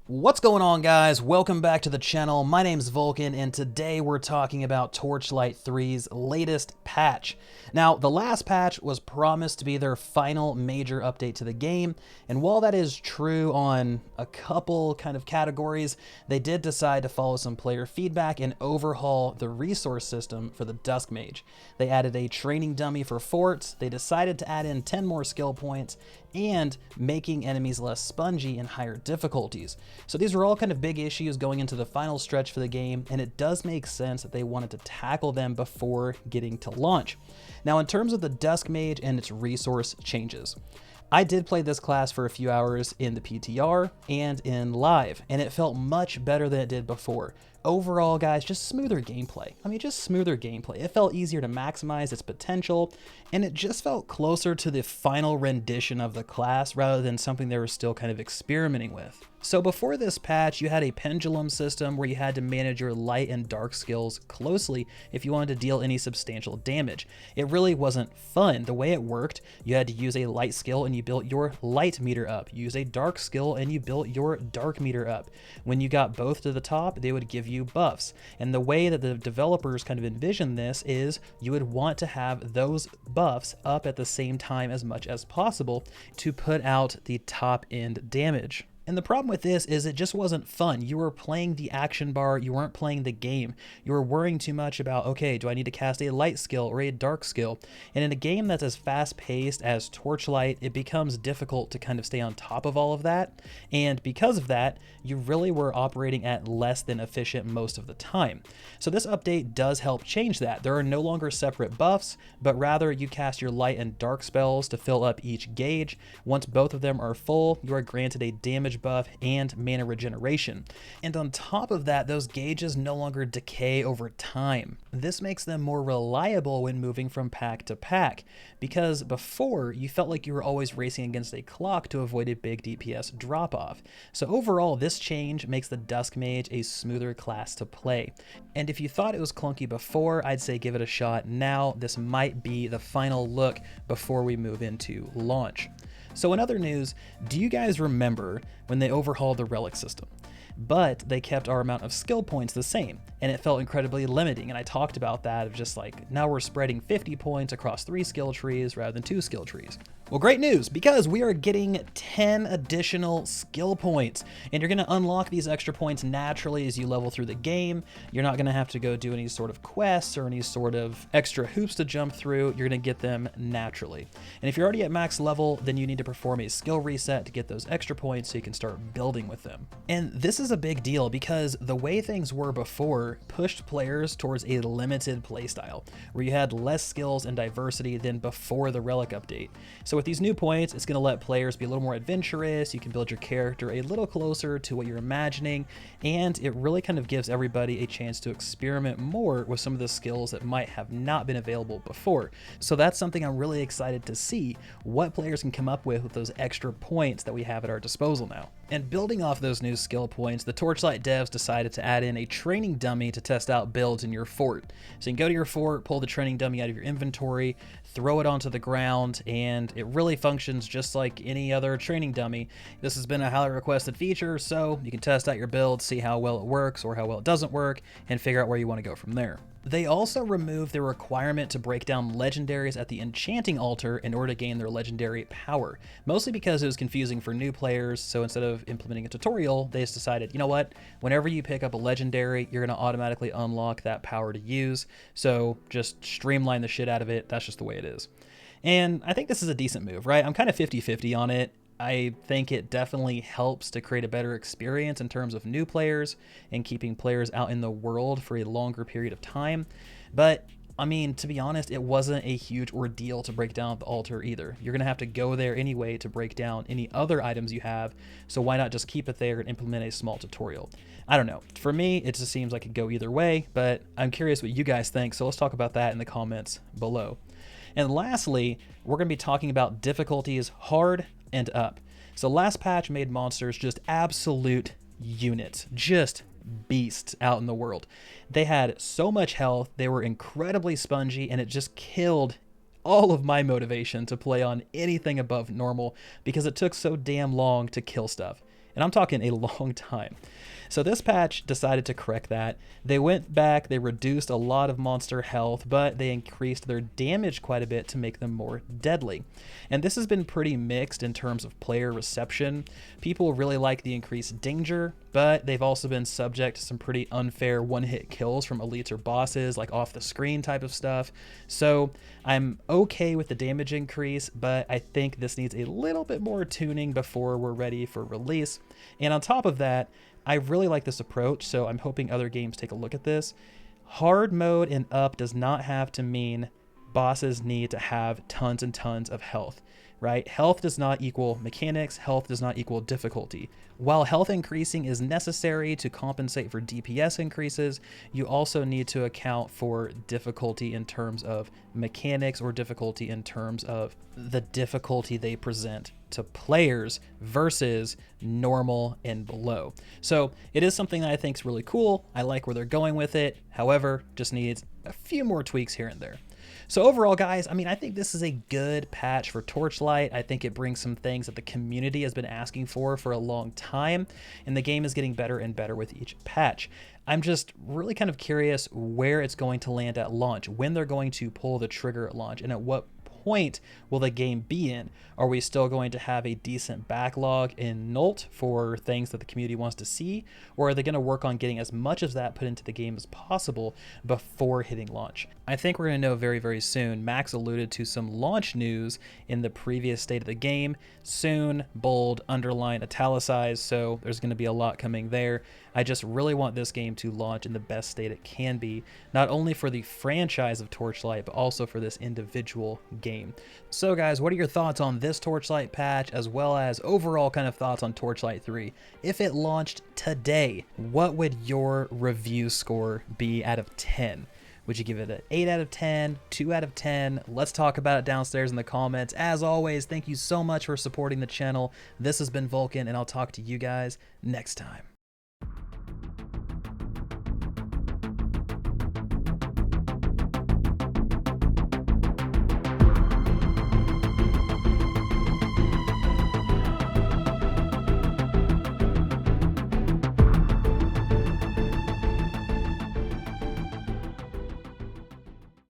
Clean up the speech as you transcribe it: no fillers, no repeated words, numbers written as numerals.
What's going on, guys? Welcome back to the channel. My name's Vulkan, and today we're talking about Torchlight 3's latest patch. Now, the last patch was promised to be their final major update to the game, and while that is true on a couple kind of categories, they did decide to follow some player feedback and overhaul the resource system for the Dusk Mage. They added a training dummy for forts, they decided to add in 10 more skill points, and making enemies less spongy and higher difficulties. So these were all kind of big issues going into the final stretch for the game, and it does make sense that they wanted to tackle them before getting to launch. Now, in terms of the Dusk Mage and its resource changes, I did play this class for a few hours in the PTR and in live, and it felt much better than it did before. Overall, guys, just smoother gameplay. Just smoother gameplay. It felt easier to maximize its potential, and it just felt closer to the final rendition of the class rather than something they were still kind of experimenting with. So before this patch, you had a pendulum system where you had to manage your light and dark skills closely if you wanted to deal any substantial damage. It really wasn't fun. The way it worked, you had to use a light skill and you built your light meter up. Use a dark skill and you built your dark meter up. When you got both to the top, they would give you buffs. And the way that the developers kind of envisioned this is you would want to have those buffs up at the same time as much as possible to put out the top end damage. And the problem with this is it just wasn't fun. You were playing the action bar, you weren't playing the game. You were worrying too much about, okay, do I need to cast a light skill or a dark skill? And in a game that's as fast-paced as Torchlight, it becomes difficult to kind of stay on top of all of that. And because of that, you really were operating at less than efficient most of the time. So this update does help change that. There are no longer separate buffs, but rather you cast your light and dark spells to fill up each gauge. Once both of them are full, you are granted a damage buff and mana regeneration. And on top of that, those gauges no longer decay over time. This makes them more reliable when moving from pack to pack, because before you felt like you were always racing against a clock to avoid a big DPS drop-off. So overall, this change makes the Dusk Mage a smoother class to play. And if you thought it was clunky before, I'd say give it a shot now. This might be the final look before we move into launch. So in other news, do you guys remember when they overhauled the relic system? But they kept our amount of skill points the same, and it felt incredibly limiting. And I talked about that of just like, now we're spreading 50 points across 3 skill trees rather than 2 skill trees. Well, great news, because we are getting 10 additional skill points, and you're going to unlock these extra points naturally as you level through the game. You're not going to have to go do any sort of quests or any sort of extra hoops to jump through. You're going to get them naturally. And if you're already at max level, then you need to perform a skill reset to get those extra points so you can start building with them. And this is a big deal because the way things were before pushed players towards a limited playstyle, where you had less skills and diversity than before the relic update. So with these new points, it's going to let players be a little more adventurous. You can build your character a little closer to what you're imagining, and it really kind of gives everybody a chance to experiment more with some of the skills that might have not been available before. So that's something I'm really excited to see, what players can come up with those extra points that we have at our disposal now. And building off those new skill points, the Torchlight devs decided to add in a training dummy to test out builds in your fort. So you can go to your fort, pull the training dummy out of your inventory, throw it onto the ground, and it really functions just like any other training dummy. This has been a highly requested feature, so you can test out your build, see how well it works or how well it doesn't work, and figure out where you want to go from there. They also removed the requirement to break down legendaries at the enchanting altar in order to gain their legendary power, mostly because it was confusing for new players. So instead of implementing a tutorial, they just decided, you know what, whenever you pick up a legendary, you're going to automatically unlock that power to use. So just streamline the shit out of it. That's just the way it is. And I think this is a decent move, right? I'm kind of 50-50 on it. I think it definitely helps to create a better experience in terms of new players and keeping players out in the world for a longer period of time. But to be honest, it wasn't a huge ordeal to break down the altar either. You're going to have to go there anyway to break down any other items you have, so why not just keep it there and implement a small tutorial? I don't know. For me, it just seems like it could go either way, but I'm curious what you guys think, so let's talk about that in the comments below. And lastly, we're going to be talking about difficulties hard and up. So last patch made monsters just absolute units, just beasts out in the world. They had so much health, they were incredibly spongy, and it just killed all of my motivation to play on anything above normal because it took so damn long to kill stuff. and I'm talking a long time. So this patch decided to correct that. They went back, they reduced a lot of monster health, but they increased their damage quite a bit to make them more deadly. And this has been pretty mixed in terms of player reception. People really like the increased danger, but they've also been subject to some pretty unfair one-hit kills from elites or bosses, like off the screen type of stuff. So I'm okay with the damage increase, but I think this needs a little bit more tuning before we're ready for release. And on top of that, I really like this approach, so I'm hoping other games take a look at this. Hard mode and up does not have to mean bosses need to have tons and tons of health, right? Health does not equal mechanics, health does not equal difficulty. While health increasing is necessary to compensate for DPS increases, you also need to account for difficulty in terms of mechanics or difficulty in terms of the difficulty they present to players versus normal and below. So it is something that I think is really cool. I like where they're going with it. However, just needs a few more tweaks here and there. So overall, guys, I mean, I think this is a good patch for Torchlight. I think it brings some things that the community has been asking for a long time, and the game is getting better and better with each patch. I'm just really kind of curious where it's going to land at launch, when they're going to pull the trigger at launch, and at what point will the game be in? Are we still going to have a decent backlog in Nult for things that the community wants to see, or are they going to work on getting as much of that put into the game as possible before hitting launch? I think we're going to know very, very soon. Max alluded to some launch news in the previous state of the game. Soon, bold, underline, italicized, so there's going to be a lot coming there. I just really want this game to launch in the best state it can be, not only for the franchise of Torchlight, but also for this individual game. So guys, what are your thoughts on this Torchlight patch, as well as overall kind of thoughts on Torchlight 3? If it launched today, what would your review score be out of 10? Would you give it an 8 out of 10, 2 out of 10? Let's talk about it downstairs in the comments. As always, thank you so much for supporting the channel. This has been Vulkan, and I'll talk to you guys next time.